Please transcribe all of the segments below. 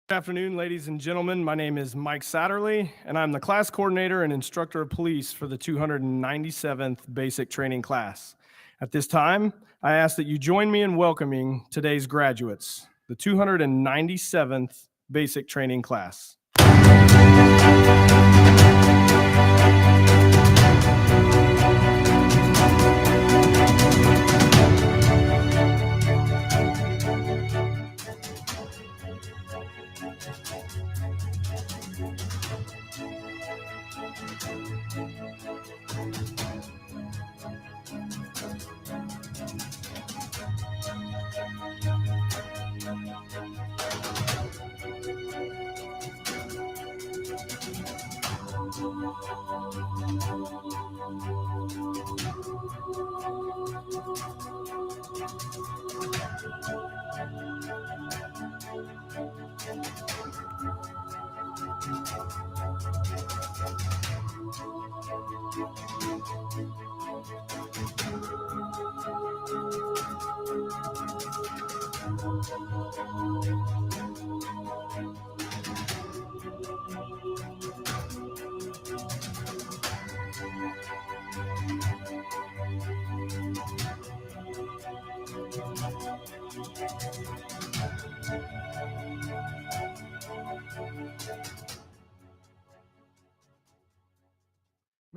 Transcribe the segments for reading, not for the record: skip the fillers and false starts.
Good afternoon, ladies and gentlemen. My name is Mike Satterlee, and I'm the class coordinator and instructor of police for the 297th Basic Training class. At this time, I ask that you join me in welcoming today's graduates, the 297th Basic Training class.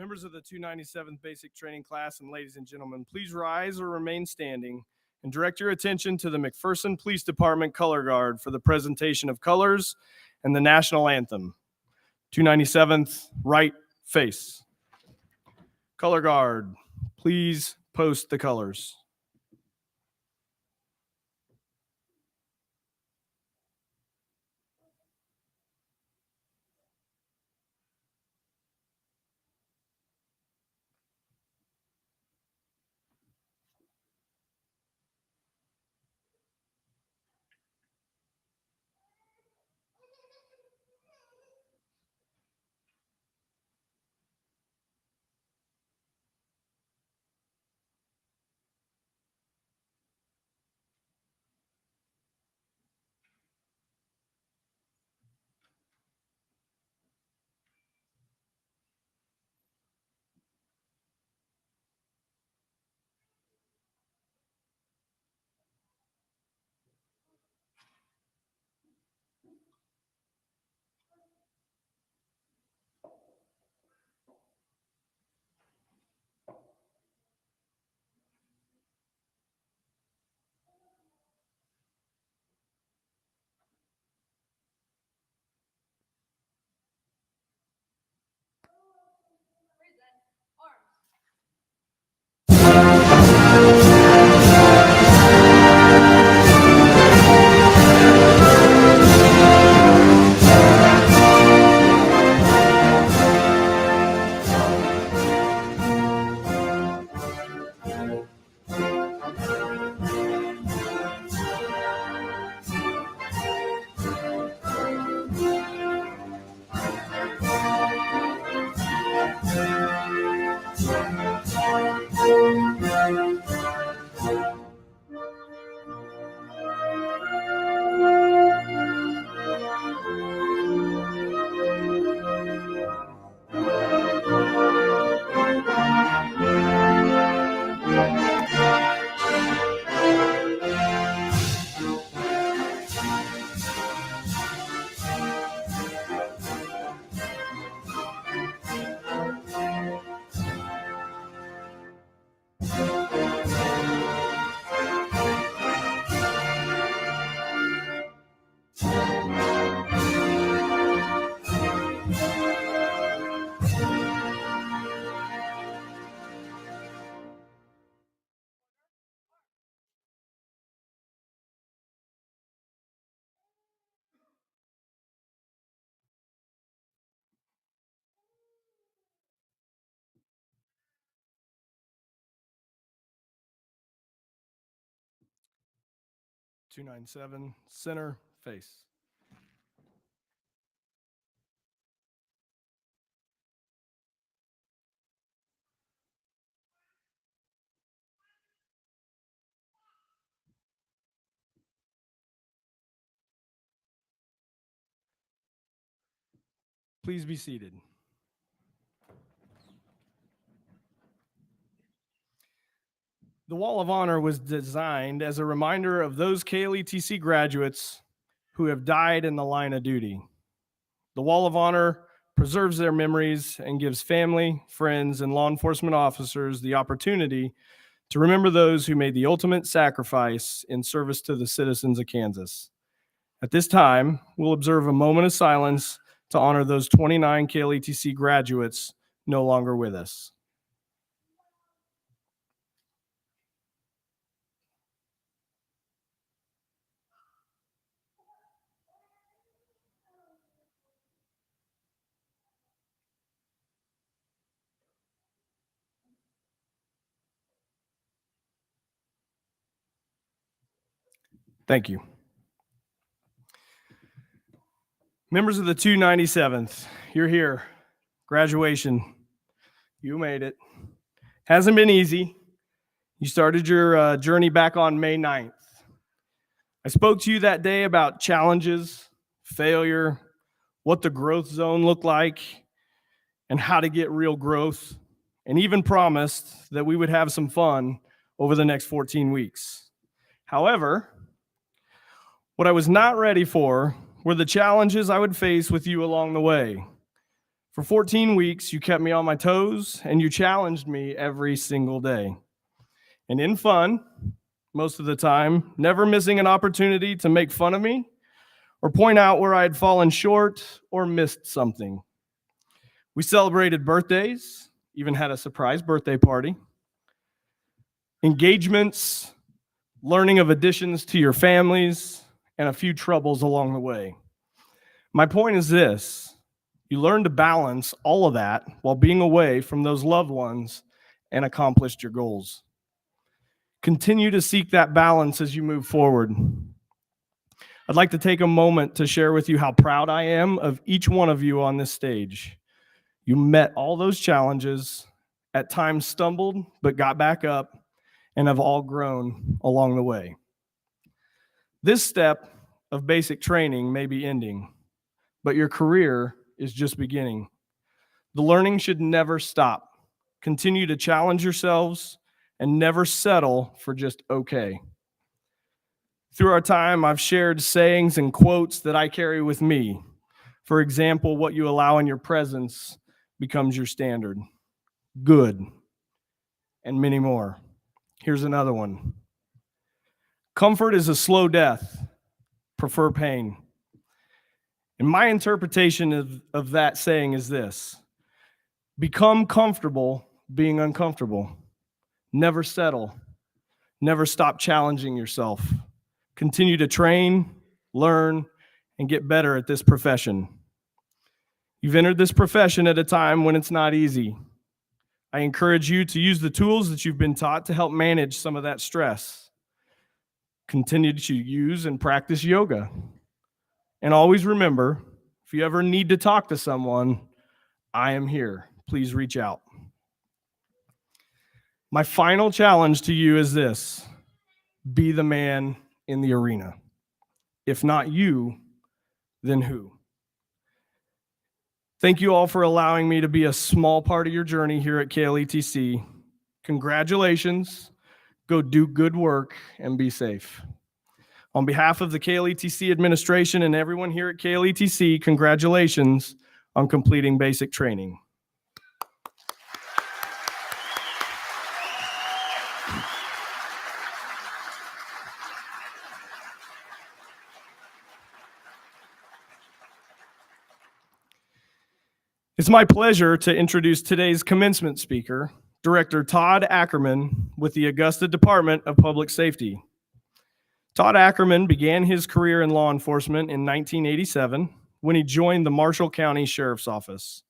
Members of the 297th Basic Training class and ladies and gentlemen, please rise or remain standing and direct your attention to the McPherson Police Department Color Guard for the presentation of colors and the national anthem. 297th, right face. Color Guard, please post the colors. .297 center face. Please be seated. The Wall of Honor was designed as a reminder of those KLETC graduates who have died in the line of duty. The Wall of Honor preserves their memories and gives family, friends, and law enforcement officers the opportunity to remember those who made the ultimate sacrifice in service to the citizens of Kansas. At this time, we'll observe a moment of silence to honor those 29 KLETC graduates no longer with us. Thank you. Members of the 297th, you're here. Graduation. You made it. Hasn't been easy. You started your journey back on May 9th. I spoke to you that day about challenges, failure, what the growth zone looked like, and how to get real growth, and even promised that we would have some fun over the next 14 weeks. However, what I was not ready for were the challenges I would face with you along the way. For 14 weeks, you kept me on my toes, and you challenged me every single day. And in fun, most of the time, never missing an opportunity to make fun of me or point out where I had fallen short or missed something. We celebrated birthdays, even had a surprise birthday party, engagements, learning of additions to your families, and a few troubles along the way. My point is this: you learned to balance all of that while being away from those loved ones and accomplished your goals. Continue to seek that balance as you move forward. I'd like to take a moment to share with you how proud I am of each one of you on this stage. You met all those challenges, at times stumbled, but got back up, and have all grown along the way. This step of basic training may be ending, but your career is just beginning. The learning should never stop. Continue to challenge yourselves and never settle for just okay. Through our time, I've shared sayings and quotes that I carry with me. For example, what you allow in your presence becomes your standard. Good, and many more. Here's another one. Comfort is a slow death. Prefer pain. And my interpretation of that saying is this: become comfortable being uncomfortable. Never settle. Never stop challenging yourself. Continue to train, learn, and get better at this profession. You've entered this profession at a time when it's not easy. I encourage you to use the tools that you've been taught to help manage some of that stress. Continue to use and practice yoga. And always remember, if you ever need to talk to someone, I am here. Please reach out. My final challenge to you is this: be the man in the arena. If not you, then who? Thank you all for allowing me to be a small part of your journey here at KLETC. Congratulations. Go do good work and be safe. On behalf of the KLETC administration and everyone here at KLETC, congratulations on completing basic training. It's my pleasure to introduce today's commencement speaker, Director Todd Akerman with the Augusta Department of Public Safety. Todd Akerman began his career in law enforcement in 1987 when he joined the Marshall County Sheriff's Office.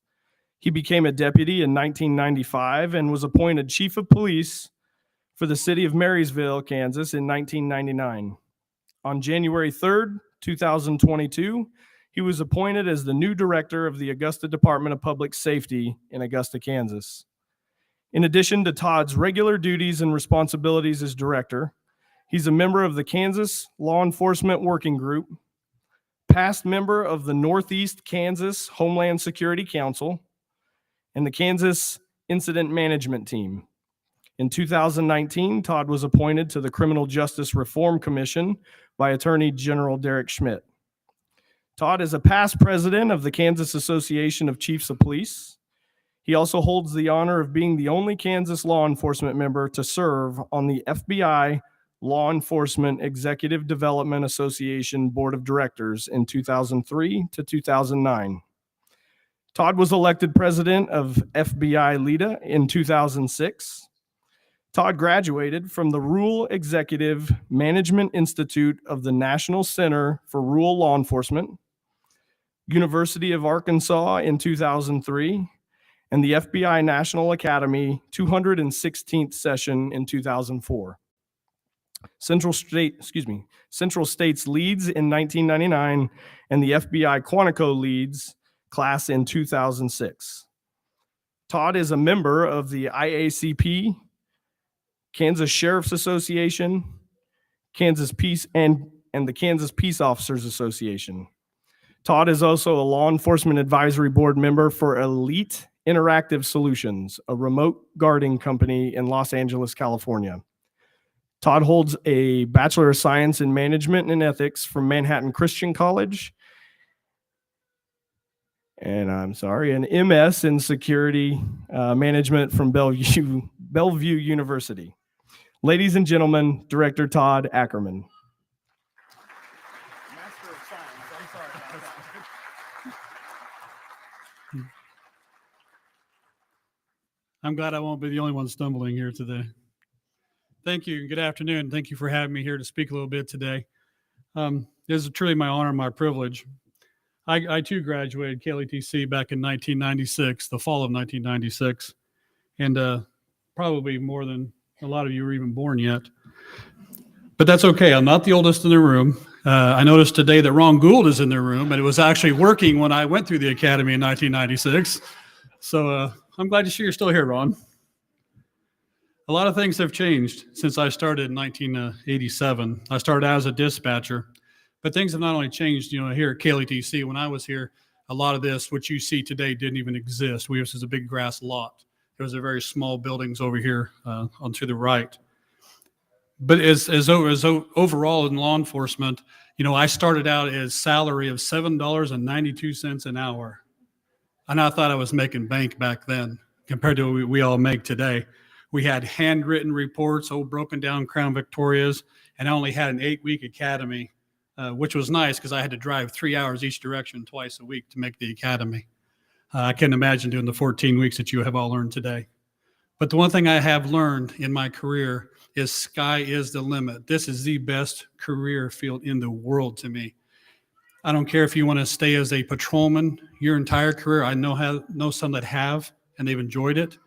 He became a deputy in 1995 and was appointed Chief of Police for the city of Marysville, Kansas in 1999. On January 3rd, 2022, he was appointed as the new director of the Augusta Department of Public Safety in Augusta, Kansas. In addition to Todd's regular duties and responsibilities as director, he's a member of the Kansas Law Enforcement Working Group, past member of the Northeast Kansas Homeland Security Council and the Kansas Incident Management Team. In 2019, Todd was appointed to the Criminal Justice Reform Commission by Attorney General Derek Schmidt. Todd is a past president of the Kansas Association of Chiefs of Police. He also holds the honor of being the only Kansas law enforcement member to serve on the FBI Law Enforcement Executive Development Association Board of Directors in 2003 to 2009. Todd was elected president of FBI LEDA in 2006. Todd graduated from the Rural Executive Management Institute of the National Center for Rural Law Enforcement, University of Arkansas in 2003, and the FBI National Academy 216th session in 2004. Central States leads in 1999, and the FBI Quantico leads class in 2006. Todd is a member of the IACP, Kansas Sheriff's Association, Kansas Peace, and the Kansas Peace Officers Association. Todd is also a Law Enforcement Advisory Board member for Elite Interactive Solutions, a remote guarding company in Los Angeles, California. Todd holds a Bachelor of Science in Management and Ethics from Manhattan Christian College, and an MS in Security Management from Bellevue University. Ladies and gentlemen, Director Todd Akerman. Master of Science, I'm sorry about that. I'm glad I won't be the only one stumbling here today. Thank you. Good afternoon. Thank you for having me here to speak a little bit today. This is truly my honor and my privilege. I too graduated KLETC back in 1996, the fall of 1996, and probably more than a lot of you were even born yet. But that's okay. I'm not the oldest in the room. I noticed today that Ron Gould is in the room, and it was actually working when I went through the academy in 1996. So I'm glad to see you're still here, Ron. A lot of things have changed since I started in 1987. I started out as a dispatcher, but things have not only changed, here at KLETC. When I was here, a lot of this, what you see today, didn't even exist. This was a big grass lot. There was a very small buildings over here on to the right. But as overall in law enforcement, I started out as salary of $7.92 an hour. And I thought I was making bank back then compared to what we all make today. We had handwritten reports, old broken down Crown Victorias, and I only had an 8-week academy, which was nice because I had to drive 3 hours each direction twice a week to make the academy. I can't imagine doing the 14 weeks that you have all learned today. But the one thing I have learned in my career is sky is the limit. This is the best career field in the world to me. I don't care if you want to stay as a patrolman your entire career. I know some that have, and they've enjoyed it.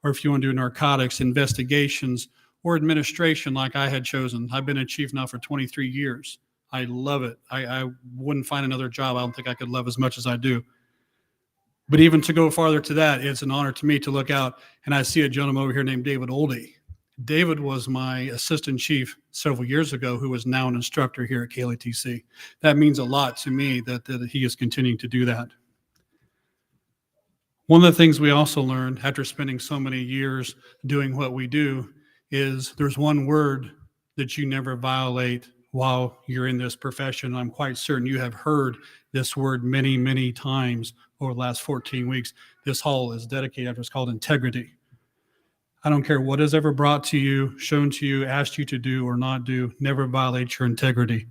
Or if you want to do narcotics, investigations, or administration like I had chosen. I've been a chief now for 23 years. I love it. I wouldn't find another job I don't think I could love as much as I do. But even to go farther to that, it's an honor to me to look out, and I see a gentleman over here named David Oldie. David was my assistant chief several years ago, who is now an instructor here at KLETC. That means a lot to me that he is continuing to do that. One of the things we also learned after spending so many years doing what we do is there's one word that you never violate while you're in this profession. I'm quite certain you have heard this word many, many times over the last 14 weeks. This hall is dedicated after it's called integrity. I don't care what is ever brought to you, shown to you, asked you to do or not do, never violate your integrity.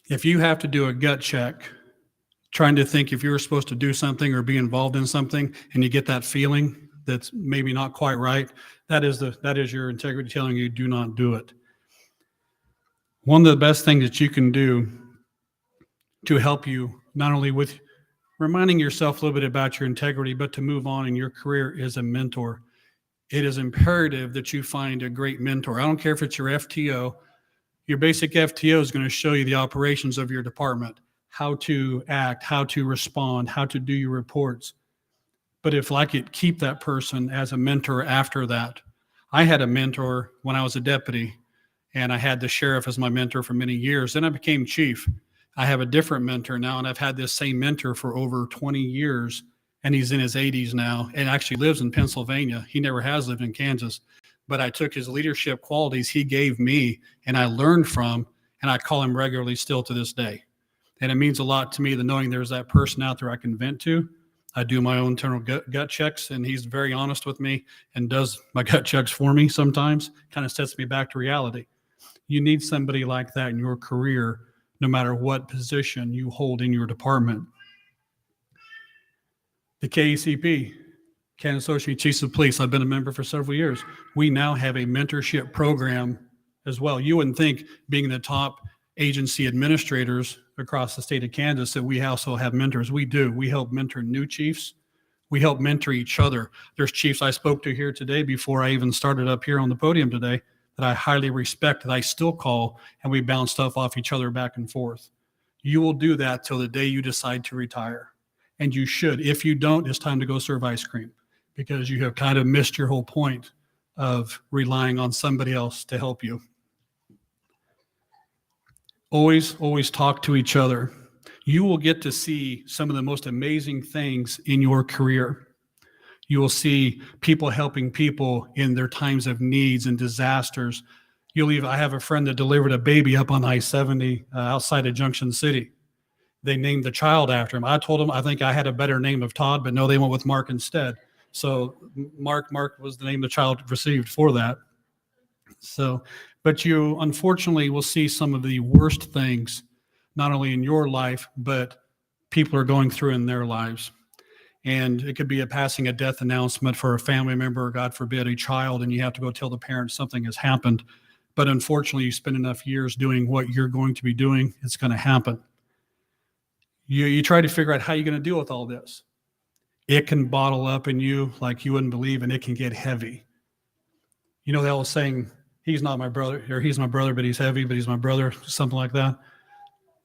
If you have to do a gut check, trying to think if you're supposed to do something or be involved in something, and you get that feeling that's maybe not quite right, that is your integrity telling you do not do it. One of the best things that you can do to help you, not only with reminding yourself a little bit about your integrity, but to move on in your career, is a mentor. It is imperative that you find a great mentor. I don't care if it's your FTO. Your basic FTO is going to show you the operations of your department, how to act, how to respond, how to do your reports. But if like it, keep that person as a mentor after that. I had a mentor when I was a deputy, and I had the sheriff as my mentor for many years. Then I became chief. I have a different mentor now, and I've had this same mentor for over 20 years, and he's in his 80s now and actually lives in Pennsylvania. He never has lived in Kansas, but I took his leadership qualities he gave me and I learned from, and I call him regularly still to this day. And it means a lot to me to knowing there's that person out there I can vent to. I do my own internal gut checks, and he's very honest with me and does my gut checks for me sometimes, kind of sets me back to reality. You need somebody like that in your career, no matter what position you hold in your department. The KECP, Kansas Association of Chiefs of Police, I've been a member for several years. We now have a mentorship program as well. You wouldn't think, being the top agency administrators across the state of Kansas, that we also have mentors. We do. We help mentor new chiefs. We help mentor each other. There's chiefs I spoke to here today before I even started up here on the podium today that I highly respect, that I still call, and we bounce stuff off each other back and forth. You will do that till the day you decide to retire. And you should. If you don't, it's time to go serve ice cream, because you have kind of missed your whole point of relying on somebody else to help you. Always talk to each other. You will get to see some of the most amazing things in your career. You will see people helping people in their times of needs and disasters. I have a friend that delivered a baby up on I-70 outside of Junction City. They named the child after him. I told them I think I had a better name of Todd, but no, they went with Mark instead. So Mark was the name the child received for that. But you unfortunately will see some of the worst things, not only in your life, but people are going through in their lives. And it could be a passing a death announcement for a family member, or God forbid, a child, and you have to go tell the parents something has happened. But unfortunately, you spend enough years doing what you're going to be doing, it's going to happen. You try to figure out how you're going to deal with all this. It can bottle up in you like you wouldn't believe, and it can get heavy. You know the old saying, he's not my brother, or he's my brother, but he's heavy, but he's my brother, something like that.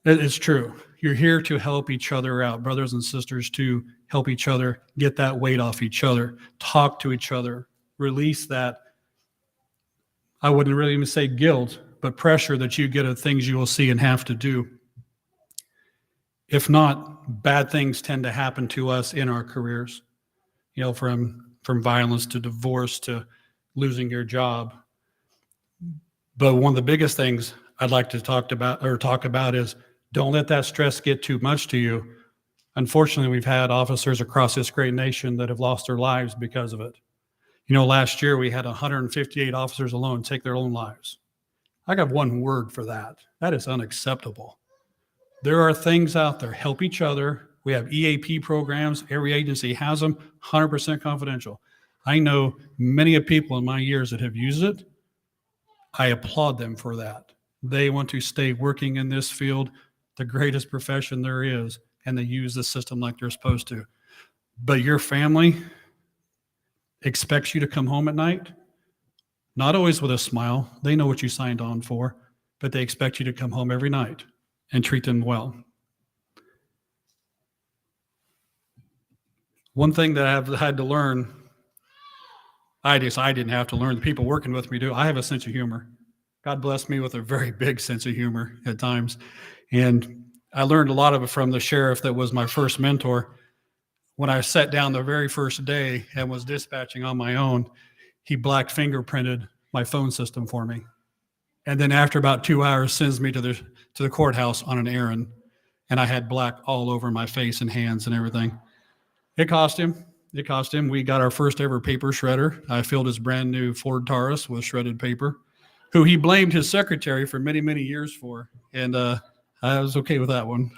It's true. You're here to help each other out, brothers and sisters, to help each other get that weight off each other, talk to each other, release that, I wouldn't really even say guilt, but pressure that you get of things you will see and have to do. If not, bad things tend to happen to us in our careers, from violence to divorce to losing your job. But one of the biggest things I'd like to talk about is don't let that stress get too much to you. Unfortunately, we've had officers across this great nation that have lost their lives because of it. Last year we had 158 officers alone take their own lives. I got one word for that. That is unacceptable. There are things out there. Help each other. We have EAP programs. Every agency has them, 100% confidential. I know many of people in my years that have used it. I applaud them for that. They want to stay working in this field, the greatest profession there is, and they use the system like they're supposed to. But your family expects you to come home at night, not always with a smile. They know what you signed on for, but they expect you to come home every night and treat them well. One thing that I've had to learn, I didn't have to learn, the people working with me do. I have a sense of humor. God blessed me with a very big sense of humor at times. And I learned a lot of it from the sheriff that was my first mentor. When I sat down the very first day and was dispatching on my own, he black fingerprinted my phone system for me. And then after about 2 hours, sends me to the courthouse on an errand. And I had black all over my face and hands and everything. It cost him. We got our first ever paper shredder. I filled his brand new Ford Taurus with shredded paper, who he blamed his secretary for many, many years for. And I was okay with that one.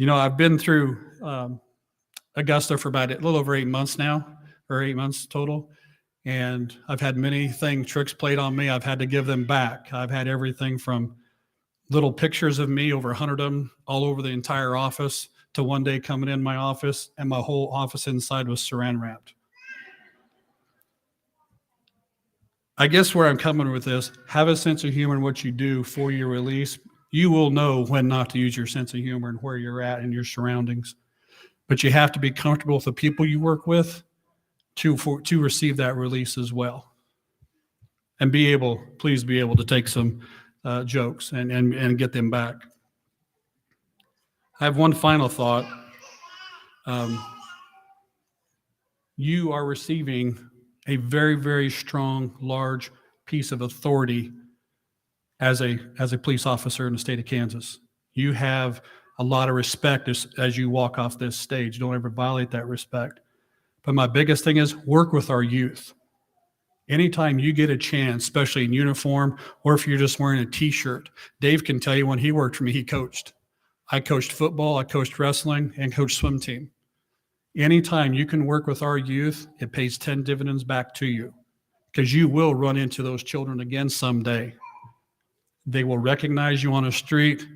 I've been through Augusta for about a little over 8 months now, or 8 months total. And I've had many tricks played on me. I've had to give them back. I've had everything from little pictures of me, over 100 of them, all over the entire office, to one day coming in my office and my whole office inside was saran wrapped. I guess where I'm coming with this, have a sense of humor in what you do for your release. You will know when not to use your sense of humor and where you're at in your surroundings. But you have to be comfortable with the people you work with to receive that release as well. and please be able to take some jokes and get them back. I have one final thought. You are receiving a very, very strong, large piece of authority as a police officer in the state of Kansas. You have a lot of respect as you walk off this stage. Don't ever violate that respect. But my biggest thing is work with our youth. Anytime you get a chance, especially in uniform, or if you're just wearing a t-shirt, Dave can tell you when he worked for me, he coached. I coached football, I coached wrestling, and coached swim team. Anytime you can work with our youth, it pays 10 dividends back to you, because you will run into those children again someday. They will recognize you on the street.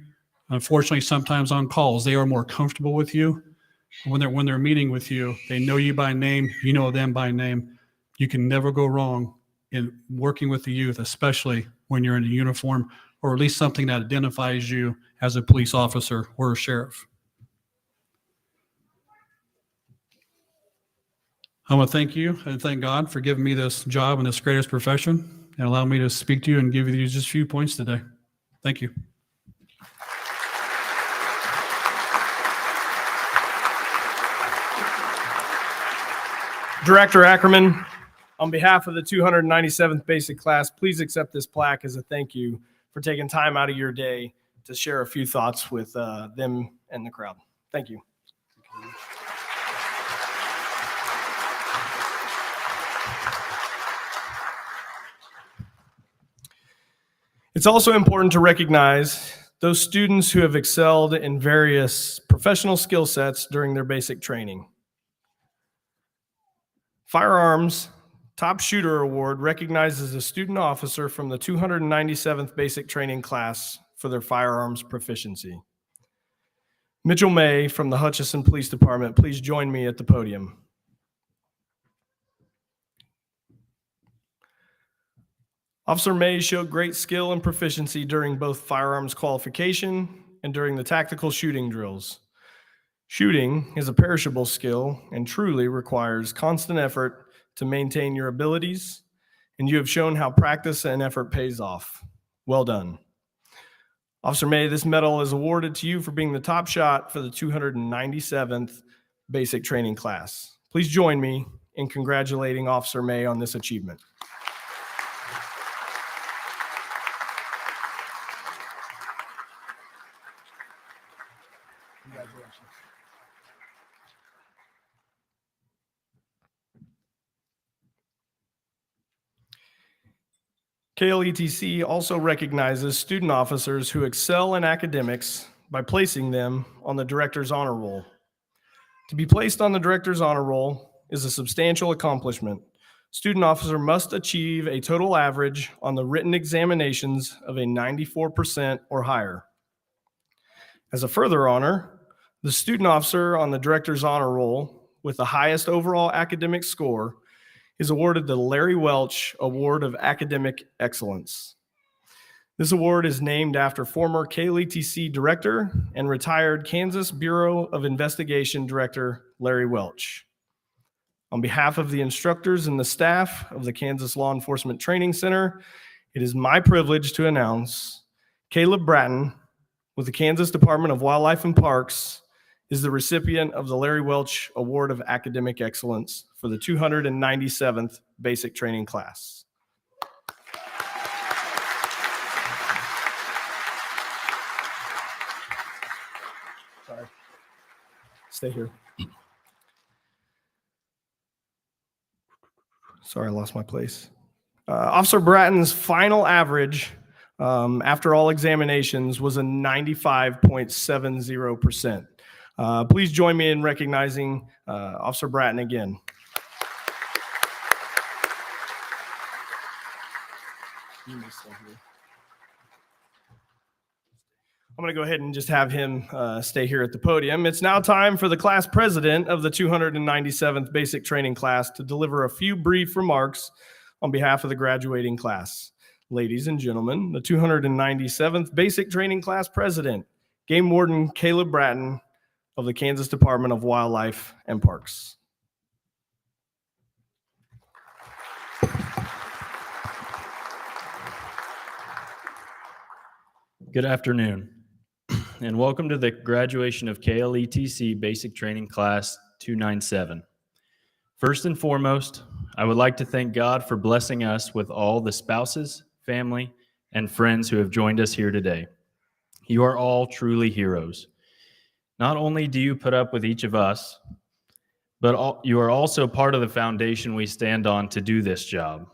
Unfortunately, sometimes on calls, they are more comfortable with you. When they're meeting with you, they know you by name, you know them by name. You can never go wrong in working with the youth, especially when you're in a uniform, or at least something that identifies you as a police officer or a sheriff. I want to thank you and thank God for giving me this job in this greatest profession and allowing me to speak to you and give you just a few points today. Thank you. Director Akerman, on behalf of the 297th Basic Class, please accept this plaque as a thank you for taking time out of your day to share a few thoughts with them and the crowd. Thank you. It's also important to recognize those students who have excelled in various professional skill sets during their basic training. Firearms Top Shooter Award recognizes a student officer from the 297th Basic Training Class for their firearms proficiency. Mitchell May from the Hutchinson Police Department, please join me at the podium. Officer May showed great skill and proficiency during both firearms qualification and during the tactical shooting drills. Shooting is a perishable skill and truly requires constant effort to maintain your abilities, and you have shown how practice and effort pays off. Well done. Officer May, this medal is awarded to you for being the top shot for the 297th Basic Training Class. Please join me in congratulating Officer May on this achievement. Congratulations. KLETC also recognizes student officers who excel in academics by placing them on the Director's Honor Roll. To be placed on the Director's Honor Roll is a substantial accomplishment. Student officer must achieve a total average on the written examinations of a 94% or higher. As a further honor, the student officer on the Director's Honor Roll with the highest overall academic score is awarded the Larry Welch Award of Academic Excellence. This award is named after former KLETC Director and retired Kansas Bureau of Investigation Director Larry Welch. On behalf of the instructors and the staff of the Kansas Law Enforcement Training Center, it is my privilege to announce Kalaeb Bratton with the Kansas Department of Wildlife and Parks is the recipient of the Larry Welch Award of Academic Excellence for the 297th Basic Training Class. Sorry. Stay here. Sorry, I lost my place. Officer Bratton's final average after all examinations was a 95.70%. Please join me in recognizing Officer Bratton again. You may stay here. I'm going to go ahead and just have him stay here at the podium. It's now time for the class president of the 297th Basic Training Class to deliver a few brief remarks on behalf of the graduating class. Ladies and gentlemen, the 297th Basic Training Class president, Game Warden Kalaeb Bratton of the Kansas Department of Wildlife and Parks. Good afternoon, and welcome to the graduation of KLETC Basic Training Class 297. First and foremost, I would like to thank God for blessing us with all the spouses, family, and friends who have joined us here today. You are all truly heroes. Not only do you put up with each of us, but you are also part of the foundation we stand on to do this job.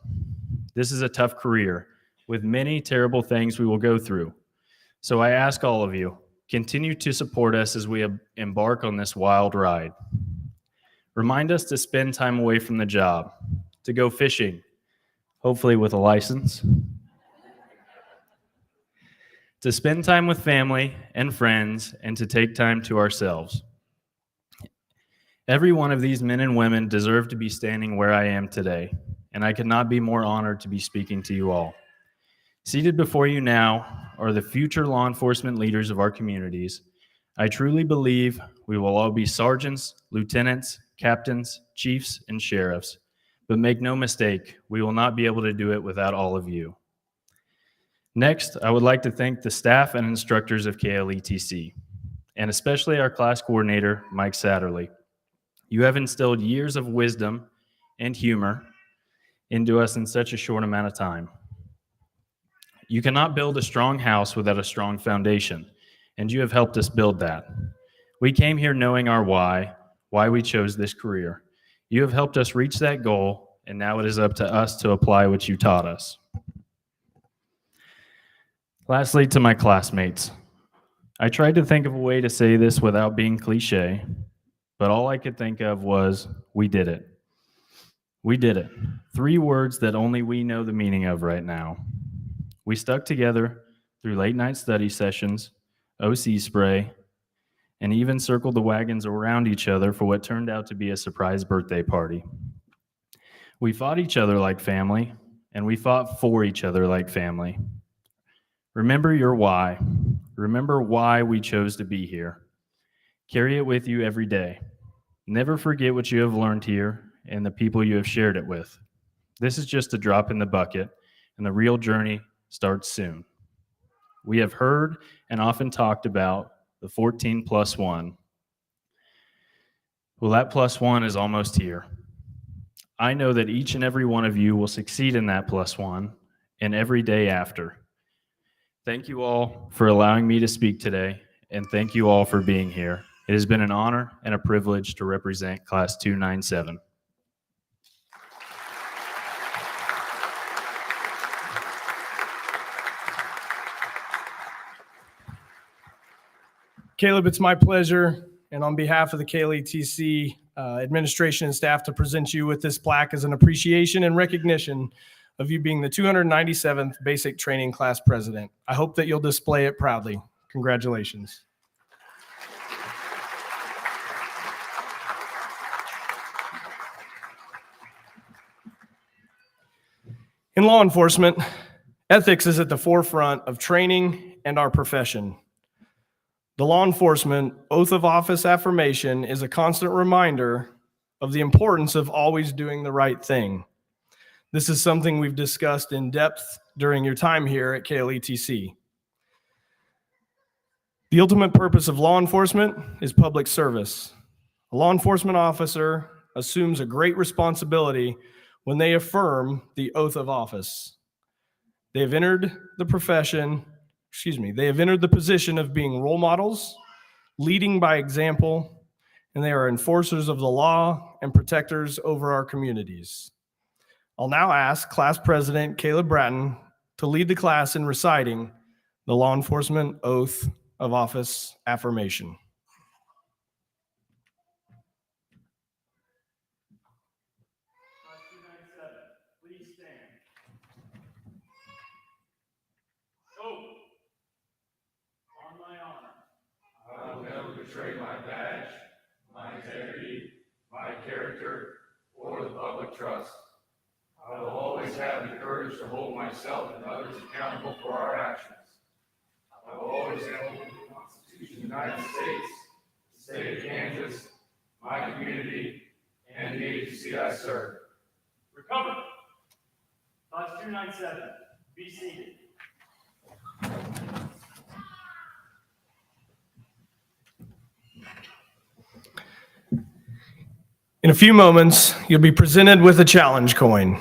This is a tough career with many terrible things we will go through. So I ask all of you, continue to support us as we embark on this wild ride. Remind us to spend time away from the job, to go fishing, hopefully with a license, to spend time with family and friends, and to take time to ourselves. Every one of these men and women deserve to be standing where I am today, and I could not be more honored to be speaking to you all. Seated before you now are the future law enforcement leaders of our communities. I truly believe we will all be sergeants, lieutenants, captains, chiefs, and sheriffs. But make no mistake, we will not be able to do it without all of you. Next, I would like to thank the staff and instructors of KLETC, and especially our class coordinator, Mike Satterlee. You have instilled years of wisdom and humor into us in such a short amount of time. You cannot build a strong house without a strong foundation, and you have helped us build that. We came here knowing our why we chose this career. You have helped us reach that goal, and now it is up to us to apply what you taught us. Lastly, to my classmates, I tried to think of a way to say this without being cliche, but all I could think of was, we did it. We did it. 3 words that only we know the meaning of right now. We stuck together through late night study sessions, OC spray, and even circled the wagons around each other for what turned out to be a surprise birthday party. We fought each other like family, and we fought for each other like family. Remember your why. Remember why we chose to be here. Carry it with you every day. Never forget what you have learned here and the people you have shared it with. This is just a drop in the bucket, and the real journey starts soon. We have heard and often talked about the 14 plus 1. Well, that plus 1 is almost here. I know that each and every one of you will succeed in that plus 1 and every day after. Thank you all for allowing me to speak today, and thank you all for being here. It has been an honor and a privilege to represent Class 297. Kalaeb, it's my pleasure, and on behalf of the KLETC administration and staff, to present you with this plaque as an appreciation and recognition of you being the 297th Basic Training Class President. I hope that you'll display it proudly. Congratulations. In law enforcement, ethics is at the forefront of training and our profession. The law enforcement oath of office affirmation is a constant reminder of the importance of always doing the right thing. This is something we've discussed in depth during your time here at KLETC. The ultimate purpose of law enforcement is public service. A law enforcement officer assumes a great responsibility when they affirm the oath of office. They have entered the position of being role models, leading by example, and they are enforcers of the law and protectors over our communities. I'll now ask Class President Kalaeb Bratton to lead the class in reciting the Law Enforcement Oath of Office affirmation. Class 297, please stand. Oath. On my honor, I will never betray my badge, my integrity, my character, or the public trust. I will always have the courage to hold myself and others accountable for our actions. I will always uphold the Constitution of the United States, the state of Kansas, my community, and the agency I serve. Recover. Class 297, be seated. In a few moments, you'll be presented with a challenge coin.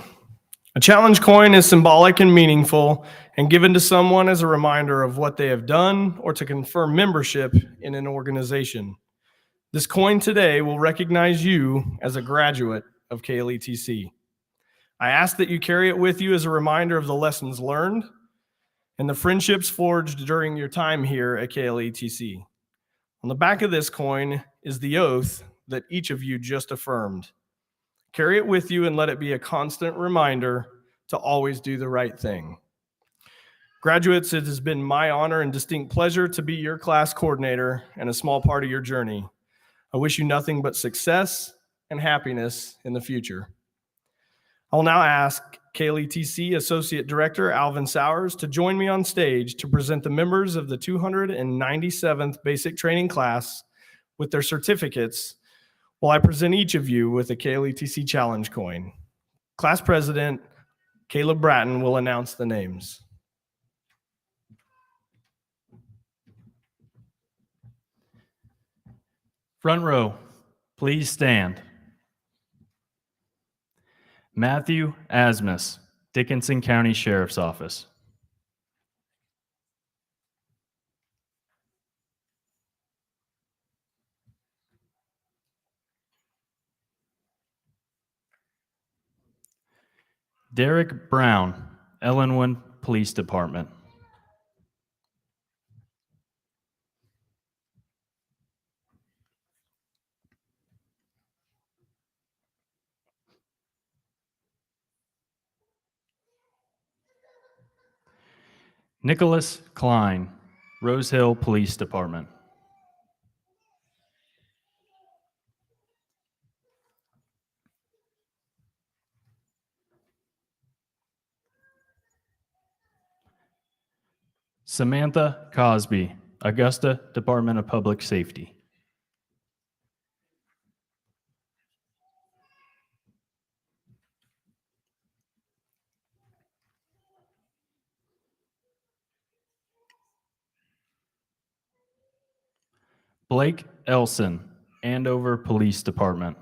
A challenge coin is symbolic and meaningful and given to someone as a reminder of what they have done or to confirm membership in an organization. This coin today will recognize you as a graduate of KLETC. I ask that you carry it with you as a reminder of the lessons learned and the friendships forged during your time here at KLETC. On the back of this coin is the oath that each of you just affirmed. Carry it with you and let it be a constant reminder to always do the right thing. Graduates, it has been my honor and distinct pleasure to be your class coordinator and a small part of your journey. I wish you nothing but success and happiness in the future. I will now ask KLETC Associate Director Alvin Sowers to join me on stage to present the members of the 297th Basic Training Class with their certificates, while I present each of you with a KLETC Challenge coin. Class President Kalaeb Bratton will announce the names. Front row, please stand. Matthew Asmus, Dickinson County Sheriff's Office. Derek Brown, Ellenwood Police Department. Nicholas Klein, Rose Hill Police Department. Samantha Cosby, Augusta Department of Public Safety. Blake Elson, Andover Police Department.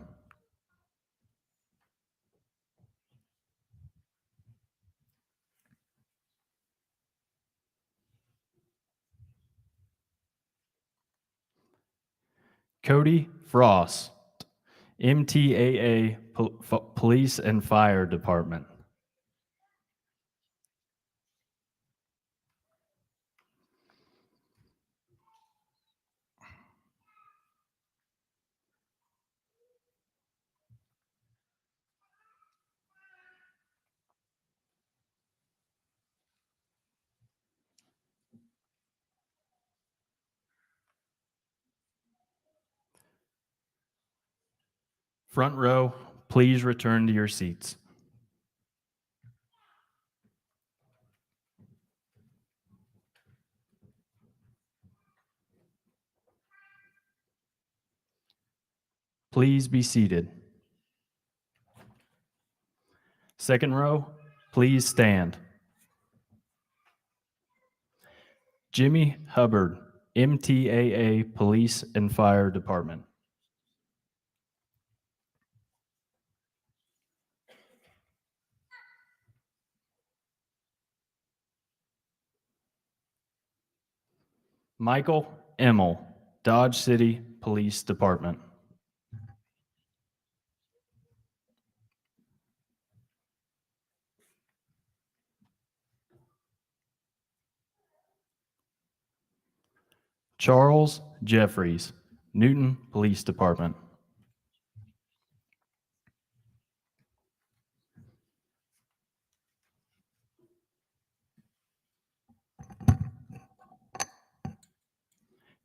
Cody Frost, MTAA Police and Fire Department. Front row, please return to your seats. Please be seated. Second row, please stand. Jimmy Hubbard, MTAA Police and Fire Department. Michael Emmel, Dodge City Police Department. Charles Jeffries, Newton Police Department.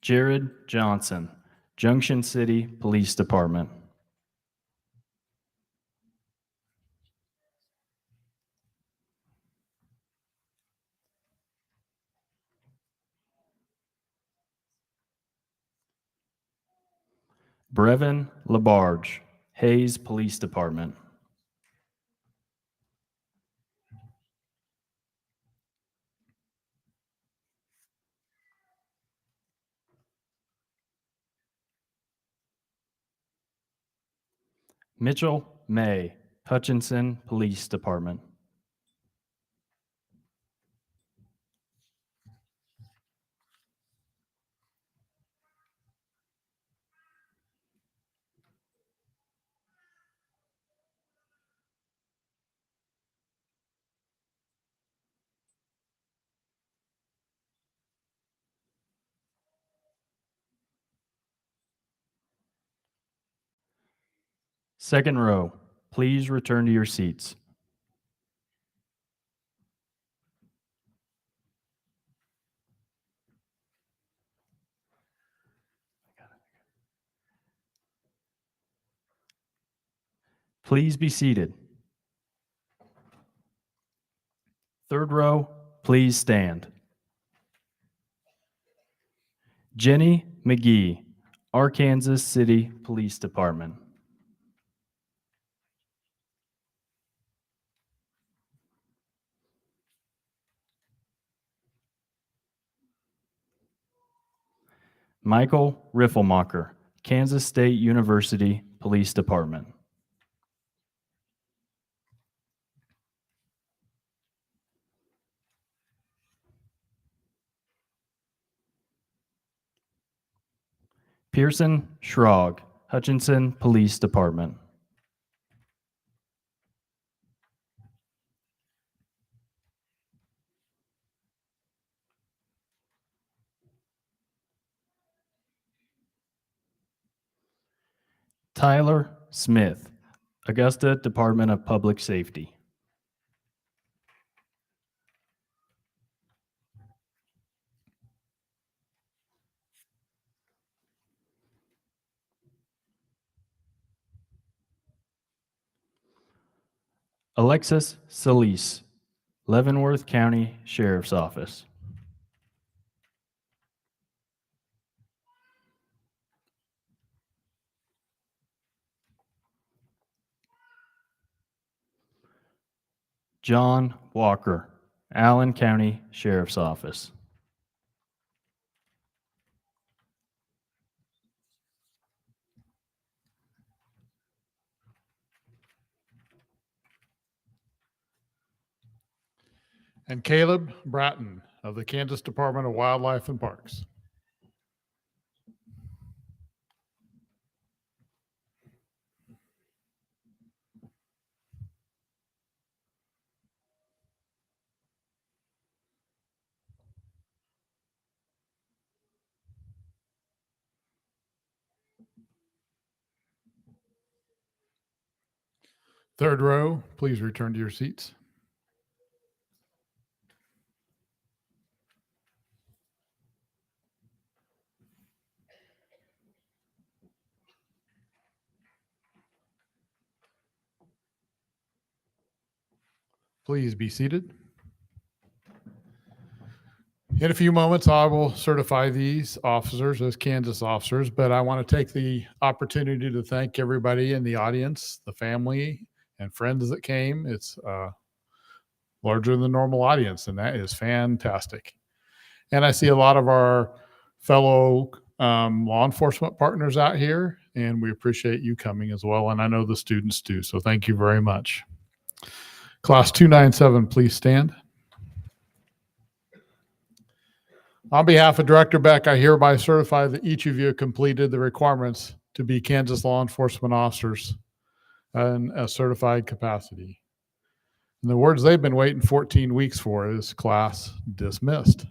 Jared Johnson, Junction City Police Department. Brevin Labarge, Hayes Police Department. Mitchell May, Hutchinson Police Department. Second row, please return to your seats. Please be seated. Third row, please stand. Jenny McGee, Arkansas City Police Department. Michael Riffelmacher, Kansas State University Police Department. Pearson Schrog, Hutchinson Police Department. Tyler Smith, Augusta Department of Public Safety. Alexis Solis, Leavenworth County Sheriff's Office. John Walker, Allen County Sheriff's Office. And Kalaeb Bratton of the Kansas Department of Wildlife and Parks. Third row, please return to your seats. Please be seated. In a few moments, I will certify these officers as Kansas officers, but I want to take the opportunity to thank everybody in the audience, the family and friends that came. It's larger than the normal audience, and that is fantastic. And I see a lot of our fellow law enforcement partners out here, and we appreciate you coming as well. And I know the students do, so thank you very much. Class 297, please stand. On behalf of Director Beck, I hereby certify that each of you have completed the requirements to be Kansas law enforcement officers in a certified capacity. And the words they've been waiting 14 weeks for is class dismissed.